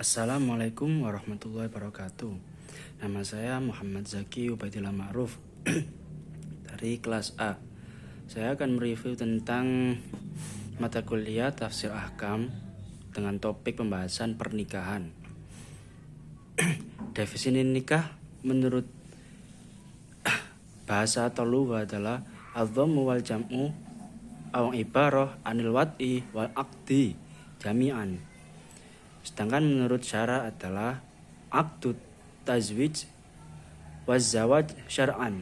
Assalamualaikum warahmatullahi wabarakatuh. Nama saya Muhammad Zaki Ubaidillah Ma'ruf dari kelas A. Saya akan mereview tentang mata kuliah Tafsir Ahkam dengan topik pembahasan pernikahan. Definisi nikah menurut bahasa atau lugha adalah adh-dhammu wal jam'u aw ibarah anil wad'i wal aqdi jami'an. Sedangkan menurut syara adalah aqdu tazwij waz-zawaj syar'an.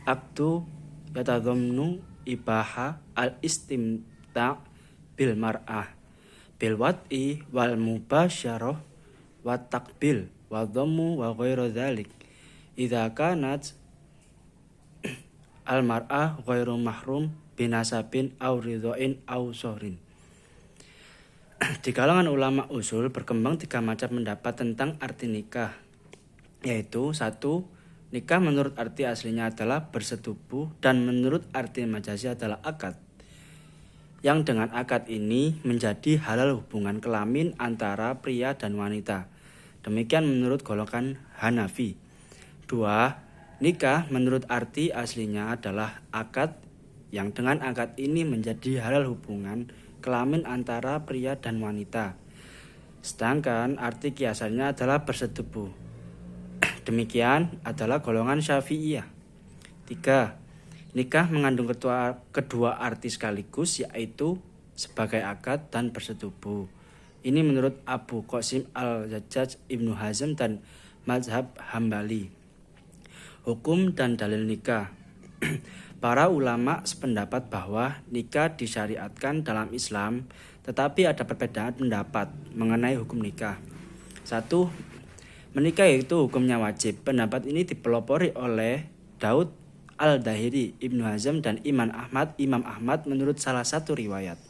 Aqdu yatadhamnu ibaha al-istimta' bil mar'ah bil wad'i wal mubasyarah wa taqbil wa dhammu wa ghairu dzalik. Idza kanat al mar'ah ghairu mahrum binasabin aw ridhain aw sohrin. Di kalangan ulama usul berkembang 3 macam pendapat tentang arti nikah, yaitu 1. Nikah menurut arti aslinya adalah bersetubuh dan menurut arti majazi adalah akad, yang dengan akad ini menjadi halal hubungan kelamin antara pria dan wanita. Demikian menurut golongan Hanafi. 2. Nikah menurut arti aslinya adalah akad, yang dengan akad ini menjadi halal hubungan kelamin antara pria dan wanita. Sedangkan arti kiasannya adalah bersetubuh. Demikian adalah golongan Syafi'iyah. 3. Nikah mengandung kedua arti sekaligus, yaitu sebagai akad dan bersetubuh. Ini menurut Abu Qasim al-Zajjaj, Ibnu Hazm dan mazhab Hambali. Hukum dan dalil nikah. Para ulama sependapat bahwa nikah disyariatkan dalam Islam, tetapi ada perbedaan pendapat mengenai hukum nikah. 1. Menikah itu hukumnya wajib. Pendapat ini dipelopori oleh Daud al-Dahiri, Ibnu Hazm dan Imam Ahmad menurut salah satu riwayat.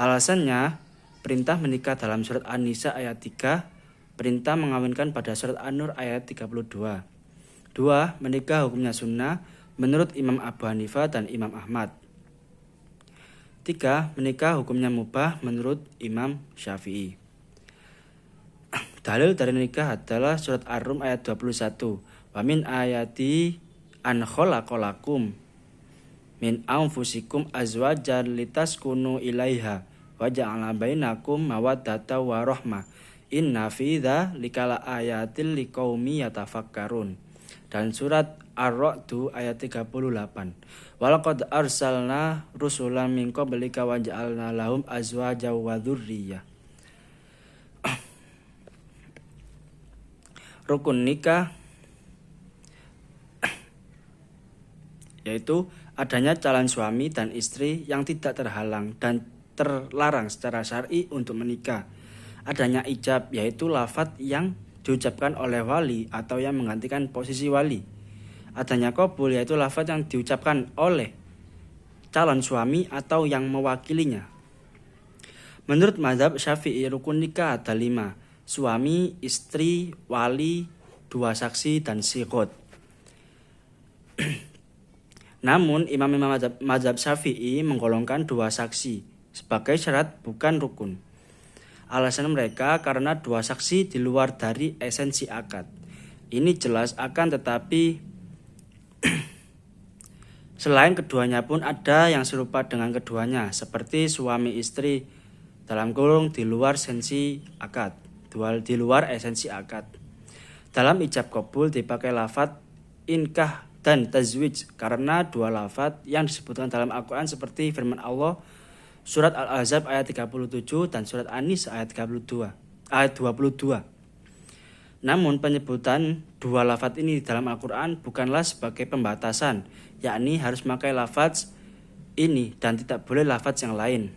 Alasannya, perintah menikah dalam surat An-Nisa ayat 3, perintah mengawinkan pada surat An-Nur ayat 32. 2. Menikah hukumnya sunnah menurut Imam Abu Hanifah dan Imam Ahmad. 3. Menikah hukumnya mubah menurut Imam Syafi'i. Dalil dari nikah adalah surat Ar-Rum ayat 21. Wa min ayati an khalaqalakum min anfusikum azwajan litaskunu ilaiha wa ja'ala bainakum mawaddata wa rahmah. Inna fi dzalika laayatil liqaumi yatafakkarun. Dan surat Ar-Ra'd ayat 38. Walaqad arsalna rusulan min qablika wa ja'alna lahum azwajan wa dzurriyyah. Rukun nikah yaitu adanya calon suami dan istri yang tidak terhalang dan terlarang secara syar'i untuk menikah. Adanya ijab, yaitu lafadz yang diucapkan oleh wali atau yang menggantikan posisi wali. Adanya qabul, yaitu lafadz yang diucapkan oleh calon suami atau yang mewakilinya. Menurut mazhab Syafi'i, rukun nikah ada 5: suami, istri, wali, 2 saksi, dan siqot. Namun imam mazhab Syafi'i menggolongkan 2 saksi sebagai syarat bukan rukun. Alasan mereka karena 2 saksi di luar dari esensi akad. Ini jelas, akan tetapi selain keduanya pun ada yang serupa dengan keduanya, seperti suami istri dalam kurung di luar esensi akad. Dalam ijab qabul dipakai lafadz inkah dan tazwij karena 2 lafadz yang disebutkan dalam Al-Quran seperti firman Allah surat Al-Ahzab ayat 37 dan surat An-Nisa ayat 22. Namun penyebutan 2 lafadz ini di dalam Al-Quran bukanlah sebagai pembatasan, yakni harus memakai lafadz ini dan tidak boleh lafadz yang lain.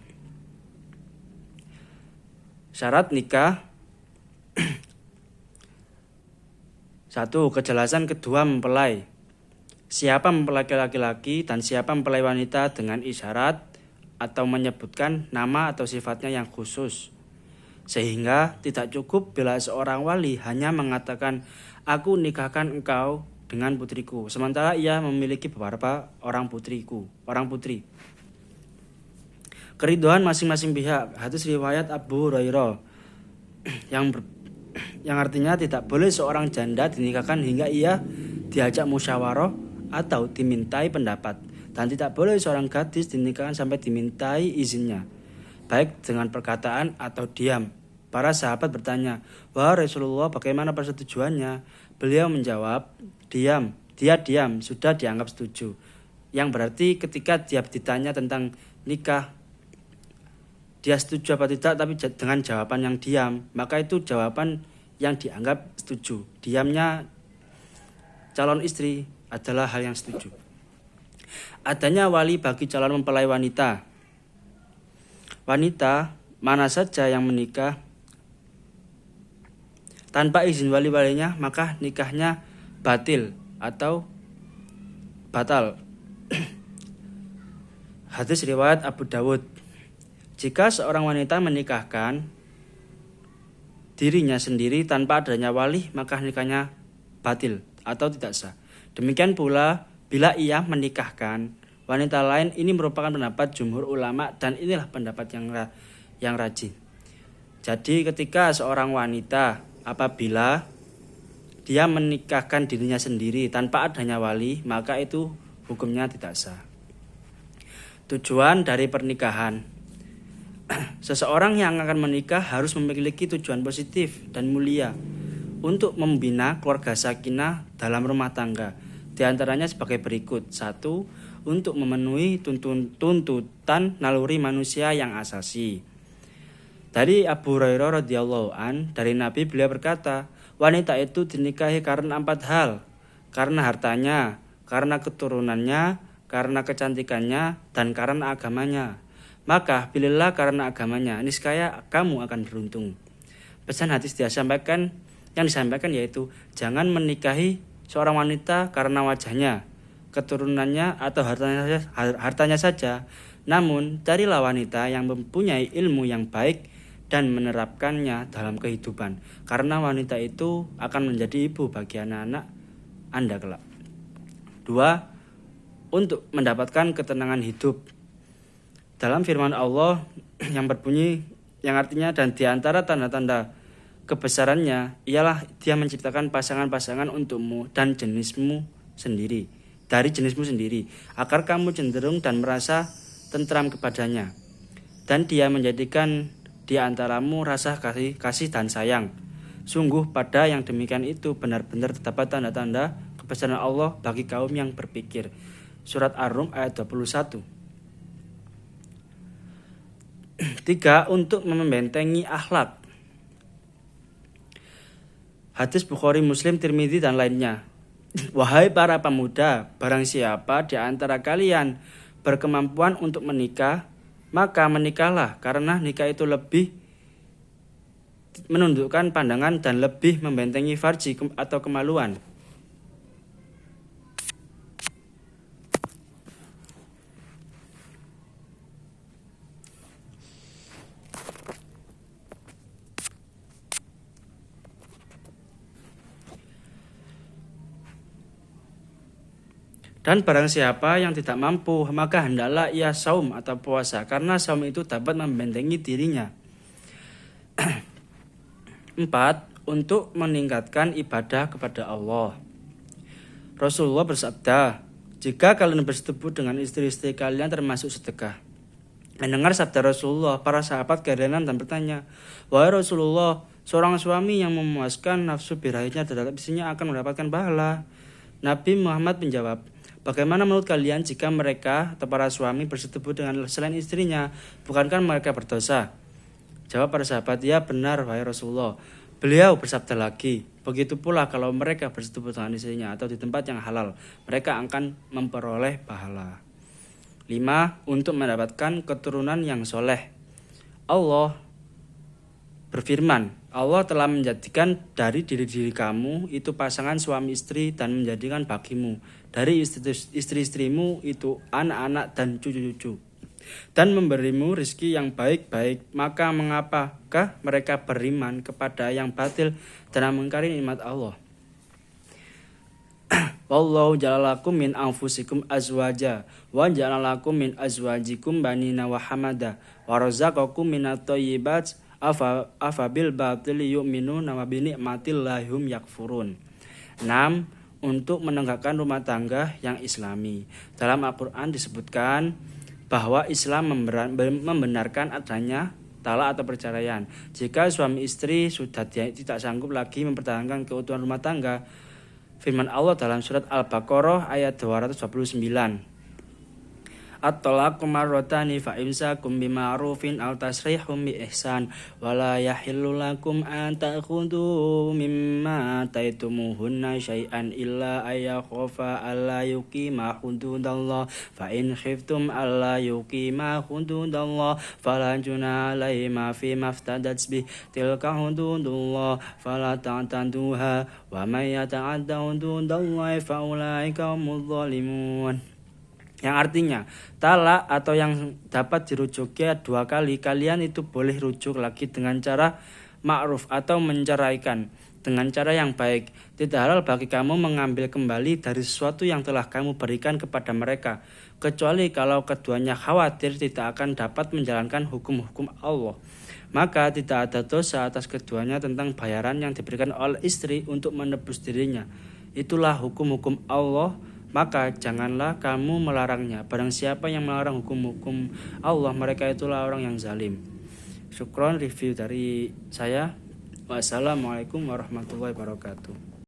Syarat nikah. 1. Kejelasan kedua mempelai. Siapa mempelai laki-laki dan siapa mempelai wanita dengan isyarat atau menyebutkan nama atau sifatnya yang khusus. Sehingga tidak cukup bila seorang wali hanya mengatakan, aku nikahkan engkau dengan putriku, sementara ia memiliki beberapa orang putri. Keriduan masing-masing pihak. Hadis riwayat Abu Hurairah. yang artinya tidak boleh seorang janda dinikahkan hingga ia diajak musyawarah atau dimintai pendapat, dan tidak boleh seorang gadis dinikahkan sampai dimintai izinnya, baik dengan perkataan atau diam. Para sahabat bertanya, "Wahai Rasulullah, bagaimana persetujuannya?" Beliau menjawab, "Diam." Dia diam, sudah dianggap setuju. Yang berarti ketika dia ditanya tentang nikah, dia setuju apa tidak, tapi dengan jawaban yang diam, maka itu jawaban yang dianggap setuju. Diamnya calon istri adalah hal yang setuju. Adanya wali bagi calon mempelai wanita. Wanita mana saja yang menikah tanpa izin wali-walinya, maka nikahnya batil atau batal. Hadis riwayat Abu Dawud. Jika seorang wanita menikahkan dirinya sendiri tanpa adanya wali, maka nikahnya batil atau tidak sah. Demikian pula bila ia menikahkan wanita lain, ini merupakan pendapat jumhur ulama dan inilah pendapat yang rajih. Jadi ketika seorang wanita apabila dia menikahkan dirinya sendiri tanpa adanya wali, maka itu hukumnya tidak sah. Tujuan dari pernikahan. Seseorang yang akan menikah harus memiliki tujuan positif dan mulia untuk membina keluarga sakinah dalam rumah tangga. Di antaranya sebagai berikut. 1. Untuk memenuhi tuntutan naluri manusia yang asasi. Dari Abu Hurairah radhiyallahu an, dari Nabi beliau berkata, wanita itu dinikahi karena 4 hal. Karena hartanya, karena keturunannya, karena kecantikannya, dan karena agamanya. Maka pilihlah karena agamanya, niscaya kamu akan beruntung. Pesan hadis yang disampaikan yaitu jangan menikahi seorang wanita karena wajahnya, keturunannya, atau hartanya saja. Namun carilah wanita yang mempunyai ilmu yang baik dan menerapkannya dalam kehidupan, karena wanita itu akan menjadi ibu bagi anak-anak Anda kelak. 2. Untuk mendapatkan ketenangan hidup. Dalam firman Allah yang berbunyi, yang artinya, dan di antara tanda-tanda kebesarannya ialah dia menciptakan pasangan-pasangan untukmu dan dari jenismu sendiri, agar kamu cenderung dan merasa tentram kepadanya. Dan dia menjadikan di antaramu rasa kasih dan sayang. Sungguh pada yang demikian itu benar-benar terdapat tanda-tanda kebesaran Allah bagi kaum yang berpikir. Surat Ar-Rum ayat 21. 3. Untuk membentengi akhlak. Hadis Bukhari, Muslim, Tirmidzi dan lainnya. Wahai para pemuda, barang siapa di antara kalian berkemampuan untuk menikah, maka menikahlah, karena nikah itu lebih menundukkan pandangan dan lebih membentengi farji atau kemaluan. Dan barang siapa yang tidak mampu, maka hendaklah ia saum atau puasa, karena saum itu dapat membentengi dirinya. 4. Untuk meningkatkan ibadah kepada Allah. Rasulullah bersabda, jika kalian bersetubuh dengan istri-istri kalian termasuk sedekah. Mendengar sabda Rasulullah, para sahabat keheran dan bertanya, wahai Rasulullah, seorang suami yang memuaskan nafsu birahinya terhadap istrinya akan mendapatkan pahala. Nabi Muhammad menjawab, bagaimana menurut kalian jika mereka atau para suami bersetubuh dengan selain istrinya? Bukankah mereka berdosa? Jawab para sahabat, ya benar wahai Rasulullah. Beliau bersabda lagi, begitu pula kalau mereka bersetubuh dengan istrinya atau di tempat yang halal, mereka akan memperoleh pahala. 5. Untuk mendapatkan keturunan yang soleh. Allah berfirman, Allah telah menjadikan dari diri kamu itu pasangan suami istri dan menjadikan bagimu dari istri-istrimu itu anak-anak dan cucu-cucu, dan memberimu rezeki yang baik-baik. Maka mengapakah mereka beriman kepada yang batil dan mengingkari nikmat Allah? Wallahu ja'alakum min anfusikum azwaja wa ja'alakum min azwajikum banina wa hamada wa razaqakum minat thayyibat Afabil batili yu'minuna wa bi ni'matillahi hum yakfurun. 6. Untuk menegakkan rumah tangga yang islami. Dalam Al-Quran disebutkan bahwa Islam membenarkan adanya talak atau perceraian. Jika suami istri sudah tidak sanggup lagi mempertahankan keutuhan rumah tangga, firman Allah dalam surat Al-Baqarah ayat 229. At-talaqu marratani fa imsakum bima'rufin aw tasrihum bi ihsan wa la yahillu lakum an ta'khudhu mimma ataitumuhunna syai'an illa ayakhafa alla yuqima hududallah fa in khiftum alla yuqima hududallah fala junaha alaihima fi maftadat bih tilka hududullah fala ta'taduha wa may yata'adda hududallahi fa ulaika humudz zalimun. Yang artinya talak atau yang dapat dirujuki 2 kali, kalian itu boleh rujuk lagi dengan cara ma'ruf atau menceraikan dengan cara yang baik. Tidak halal bagi kamu mengambil kembali dari sesuatu yang telah kamu berikan kepada mereka, kecuali kalau keduanya khawatir tidak akan dapat menjalankan hukum-hukum Allah. Maka tidak ada dosa atas keduanya tentang bayaran yang diberikan oleh istri untuk menebus dirinya. Itulah hukum-hukum Allah, maka janganlah kamu melarangnya. Barang siapa yang melarang hukum-hukum Allah, mereka itulah orang yang zalim. Syukron review dari saya. Wassalamualaikum warahmatullahi wabarakatuh.